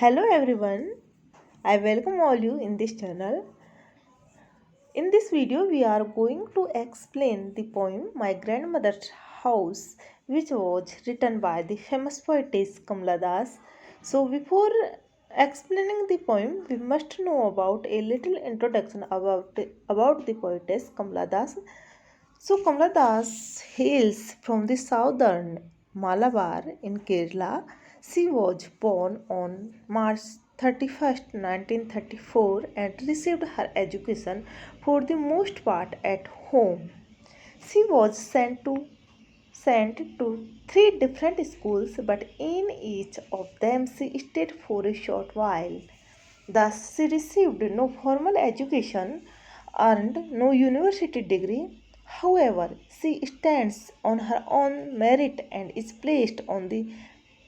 Hello everyone, I welcome all you in this channel. In this video, we are going to explain the poem My Grandmother's House, which was written by the famous poetess Kamala Das. So, before explaining the poem, we must know about a little introduction about the poetess Kamala Das. So, Kamala Das hails from the southern Malabar in Kerala. She was born on March 31st, 1934, and received her education for the most part at home. She was sent to three different schools, but in each of them she stayed for a short while. Thus, she received no formal education, earned no university degree. However, she stands on her own merit and is placed on the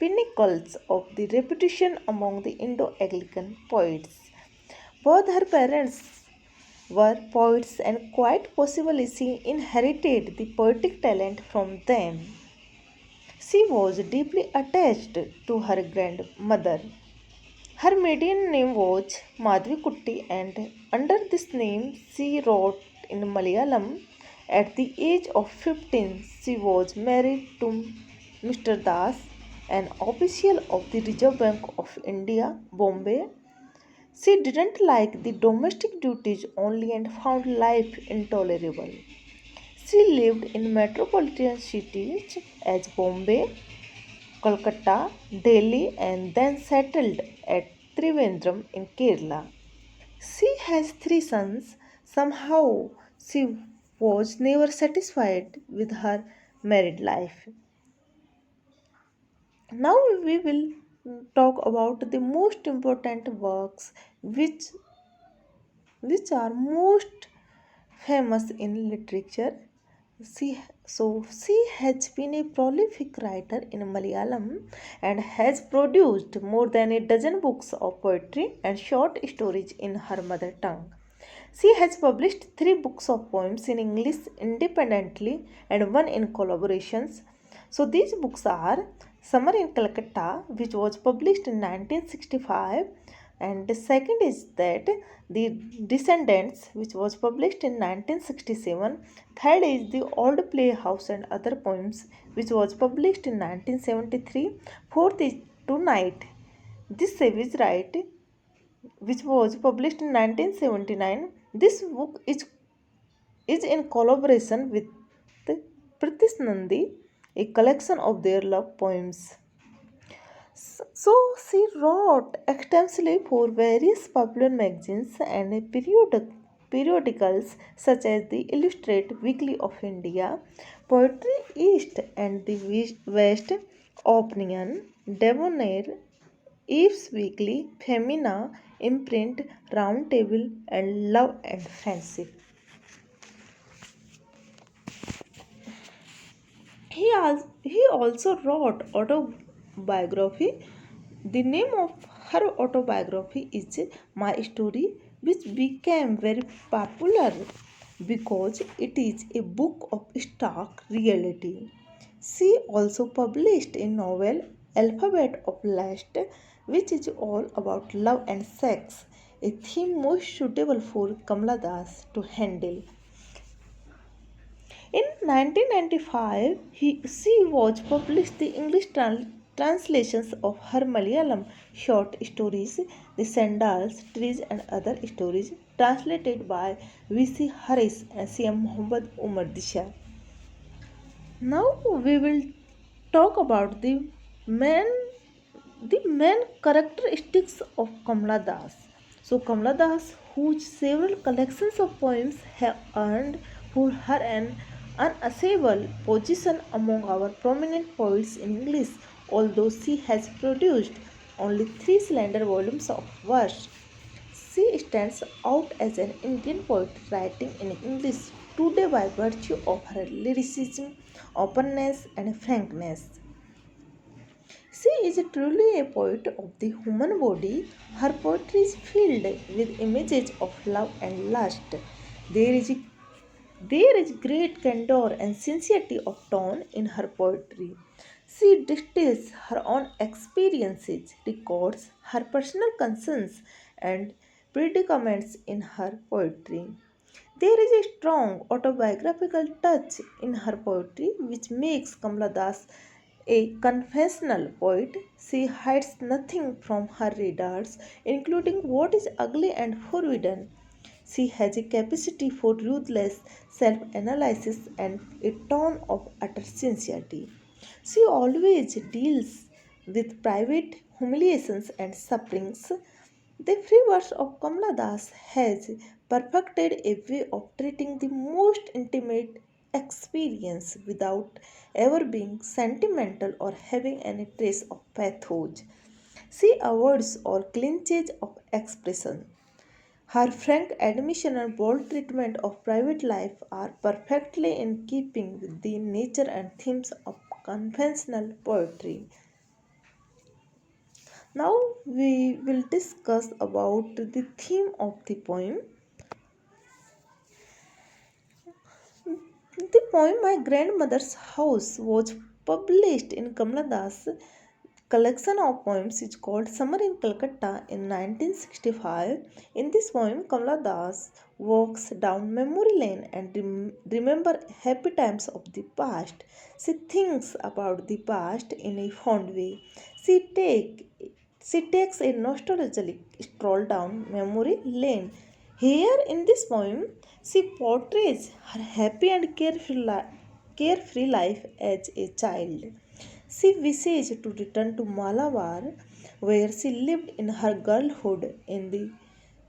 pinnacles of the reputation among the Indo-Anglican poets. Both her parents were poets, and quite possibly she inherited the poetic talent from them. She was deeply attached to her grandmother. Her maiden name was Madhvi and under this name she wrote in Malayalam. At the age of 15, she was married to Mr. Das, an official of the Reserve Bank of India, Bombay. She didn't like the domestic duties only and found life intolerable. She lived in metropolitan cities as Bombay, Kolkata, Delhi, and then settled at Trivandrum in Kerala. She has three sons. Somehow, she was never satisfied with her married life. Now, we will talk about the most important works which are most famous in literature. She has been a prolific writer in Malayalam and has produced more than a dozen books of poetry and short stories in her mother tongue. She has published three books of poems in English independently and one in collaborations. So these books are Summer in Calcutta, which was published in 1965, and the second is that The Descendants, which was published in 1967. Third is The Old Playhouse and Other Poems, which was published in 1973. Fourth is Tonight, This Savage Right, which was published in 1979. This book is in collaboration with Pritish Nandi, a collection of their love poems. So she wrote extensively for various popular magazines and periodicals such as the Illustrated Weekly of India, Poetry East and the West, Opinion, Debonair, Eve's Weekly, Femina, Imprint, Roundtable, and Love and Fancy. He also wrote autobiography. The name of her autobiography is My Story, which became very popular because it is a book of stark reality. She also published a novel, Alphabet of Lust, which is all about love and sex, a theme most suitable for Kamala Das to handle. In 1995, she was published the English translations of her Malayalam short stories, The Sandals, Trees and Other Stories, translated by V.C. Harris and C.M. Muhammad Umar Disha. Now we will talk about main the main characteristics of Kamala Das. So Kamala Das, whose several collections of poems have earned for her an unassailable position among our prominent poets in English, although she has produced only three slender volumes of verse. She stands out as an Indian poet writing in English today by virtue of her lyricism, openness, and frankness. She is truly a poet of the human body. Her poetry is filled with images of love and lust. There is, there is great candor and sincerity of tone in her poetry. She details her own experiences, records her personal concerns, and predicaments in her poetry. There is a strong autobiographical touch in her poetry which makes Kamala Das a confessional poet. She hides nothing from her readers, including what is ugly and forbidden. She has a capacity for ruthless self analysis and a tone of utter sincerity. She always deals with private humiliations and sufferings. The free verse of Kamala Das has perfected a way of treating the most intimate experience without ever being sentimental or having any trace of pathos. She avoids all clinches of expression. Her frank admission and bold treatment of private life are perfectly in keeping with the nature and themes of conventional poetry. Now we will discuss about the theme of the poem. The poem My Grandmother's House was published in Kamala Das collection of poems is called Summer in Calcutta in 1965. In this poem, Kamala Das walks down memory lane and remember happy times of the past. She thinks about the past in a fond way. She take she takes a nostalgic stroll down memory lane. Here in this poem, she portrays her happy and carefree life as a child. She wishes to return to Malabar, where she lived in her girlhood in the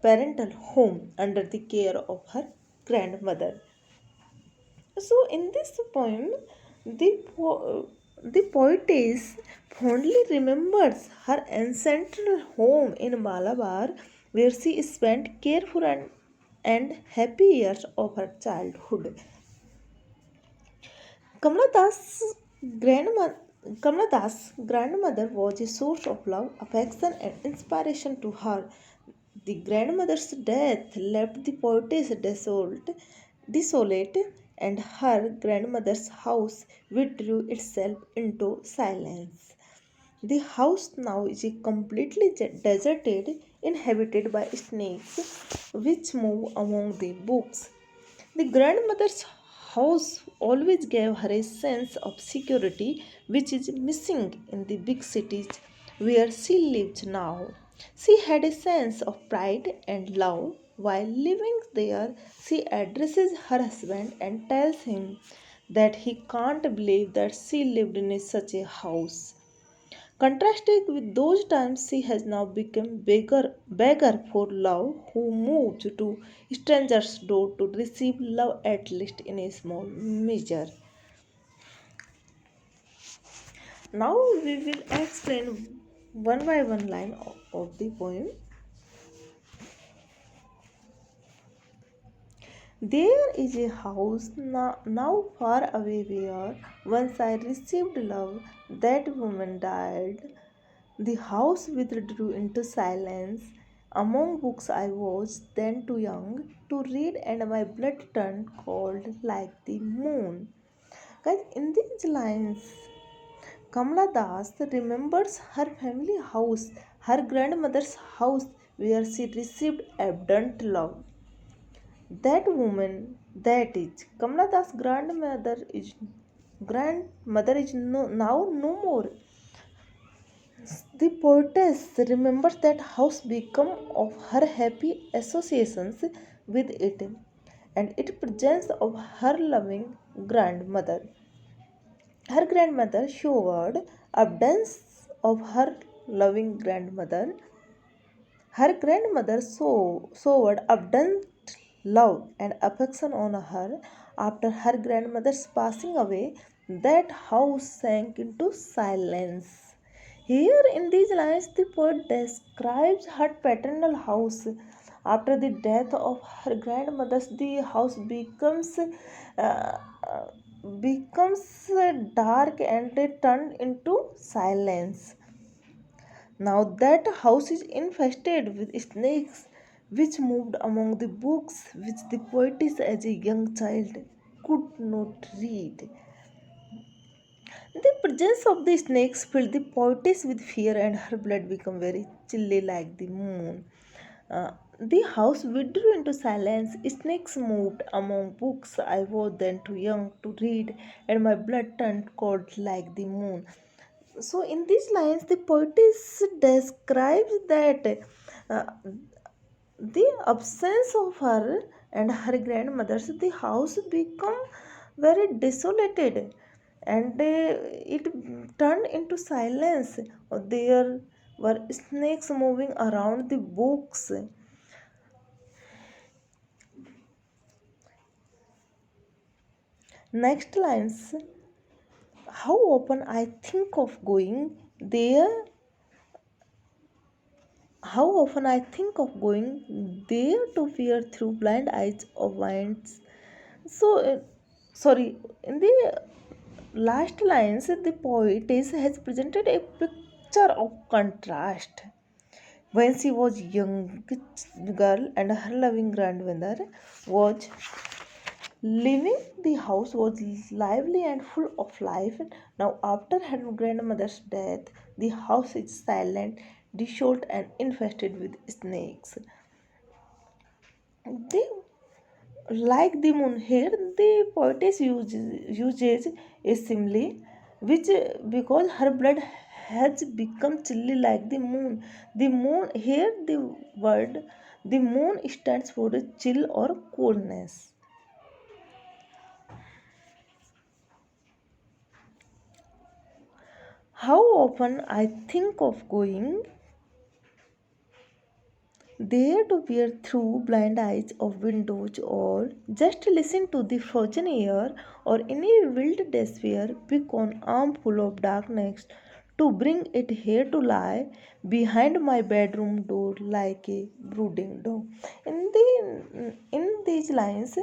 parental home under the care of her grandmother. So, in this poem, the poetess fondly remembers her ancestral home in Malabar, where she spent careful and happy years of her childhood. Kamala Das' grandmother, Kamala Das' grandmother was a source of love, affection, and inspiration to her. The grandmother's death left the poetess desolate, and her grandmother's house withdrew itself into silence. The house now is completely deserted, inhabited by snakes which move among the books. The grandmother's house always gave her a sense of security which is missing in the big cities where she lives now. She had a sense of pride and love. While living there, she addresses her husband and tells him that he can't believe that she lived in such a house. Contrasting with those times, she has now become beggar for love who moves to strangers' door to receive love at least in a small measure. Now we will explain one by one line of the poem. There is a house now far away where once I received love, that woman died. The house withdrew into silence. Among books, I was then too young to read, and my blood turned cold like the moon. Guys, in these lines, Kamala Das remembers her family house, her grandmother's house, where she received abundant love. That woman, that is Kamala Das' grandmother is now no more. The poetess remembers that house become of her happy associations with it, and it presents of her loving grandmother. Her grandmother showed abundance of her loving grandmother. Her grandmother showed abundant love and affection on her. After her grandmother's passing away, that house sank into silence. Here in these lines, the poet describes her paternal house. After the death of her grandmother, the house uh, becomes dark and turned into silence. Now that house is infested with snakes which moved among the books which the poetess as a young child could not read. The presence of the snakes filled the poetess with fear, and her blood became very chilly like the moon. Uh, the house withdrew into silence. Snakes moved among books. I was then too young to read, and my blood turned cold like the moon. So, in these lines, the poetess describes that uh, the absence of her and her grandmother's, the house become very desolated, and it turned into silence. There were snakes moving around the books. Next lines, how often I think of going there, how often I think of going there to peer through blind eyes of winds. So, sorry, in the last lines, the poetess has presented a picture of contrast. When she was young girl and her loving grandmother was living, the house was lively and full of life. Now, after her grandmother's death, the house is silent, desolate, and infested with snakes. They like the moon. Here, the poetess uses a simile, which because her blood has become chilly like the moon. The moon here, the word the moon stands for the chill or coolness. How often I think of going there to peer through blind eyes of windows, or just listen to the frozen air, or in a wild despair pick an armful of darkness to bring it here to lie behind my bedroom door like a brooding dog. In these lines,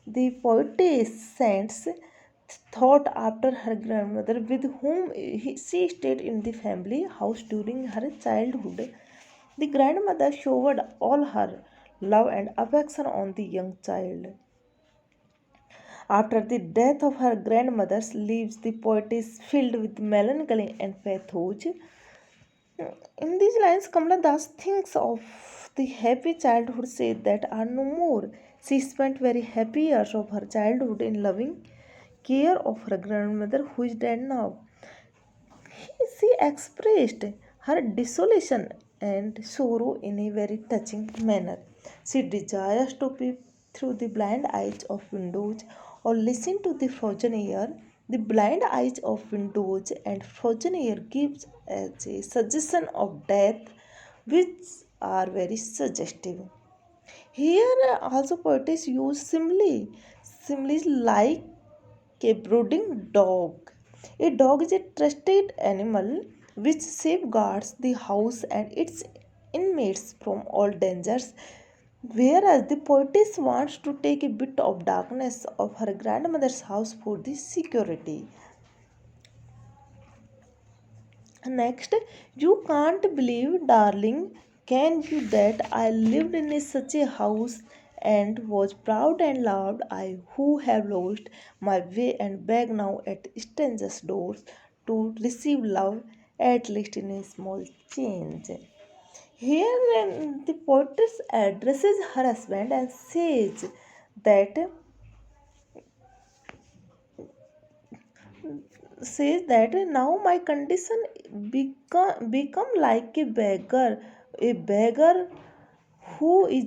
the poetess sends thought after her grandmother, with whom she stayed in the family house during her childhood. The grandmother showered all her love and affection on the young child. After the death of her grandmother's leaves, the poetess filled with melancholy and pathos. In these lines, Kamala Das thinks of the happy childhood said that are no more. She spent very happy years of her childhood in loving care of her grandmother, who is dead now. She expressed her desolation and sorrow in a very touching manner. She desires to peep through the blind eyes of windows or listen to the frozen air. The blind eyes of windows and frozen air gives as a suggestion of death, which are very suggestive. Here also poets use similes like a brooding dog. A dog is a trusted animal which safeguards the house and its inmates from all dangers. Whereas the poetess wants to take a bit of darkness of her grandmother's house for the security. Next, you can't believe, darling, can you, that I lived in such a house and was proud and loved, I who have lost my way and beg now at strangers' doors to receive love, at least in a small change. Here, the poetess addresses her husband and that says that now my condition become like a beggar who is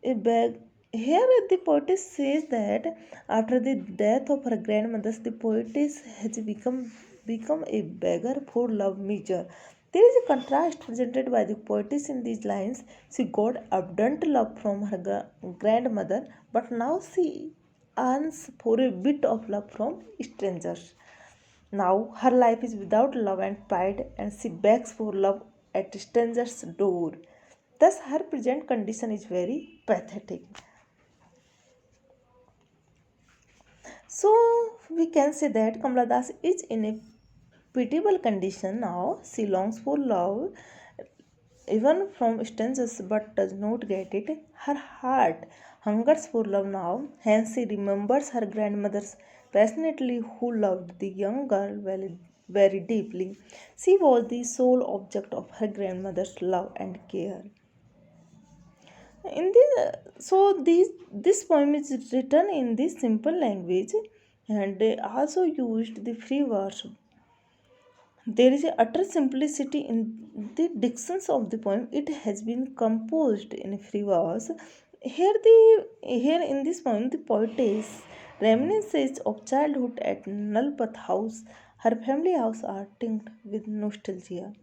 a beg. Here the poetess says that after the death of her grandmother, the poetess has become a beggar for love measure. There is a contrast presented by the poetess in these lines. She got abundant love from her grandmother, but now she earns for a bit of love from strangers. Now her life is without love and pride, and she begs for love at strangers' door. Thus, her present condition is very pathetic. So, we can say that Kamala Das is in a pitiable condition now. She longs for love even from strangers but does not get it. Her heart hungers for love now, hence, she remembers her grandmother's passionately, who loved the young girl very deeply. She was the sole object of her grandmother's love and care. In the so this poem is written in this simple language, and they also used the free verse. There is a utter simplicity in the dictions of the poem. It has been composed in free verse. Here in this poem, the poetess reminisces of childhood at Nalpat house. Her family house are tinged with nostalgia.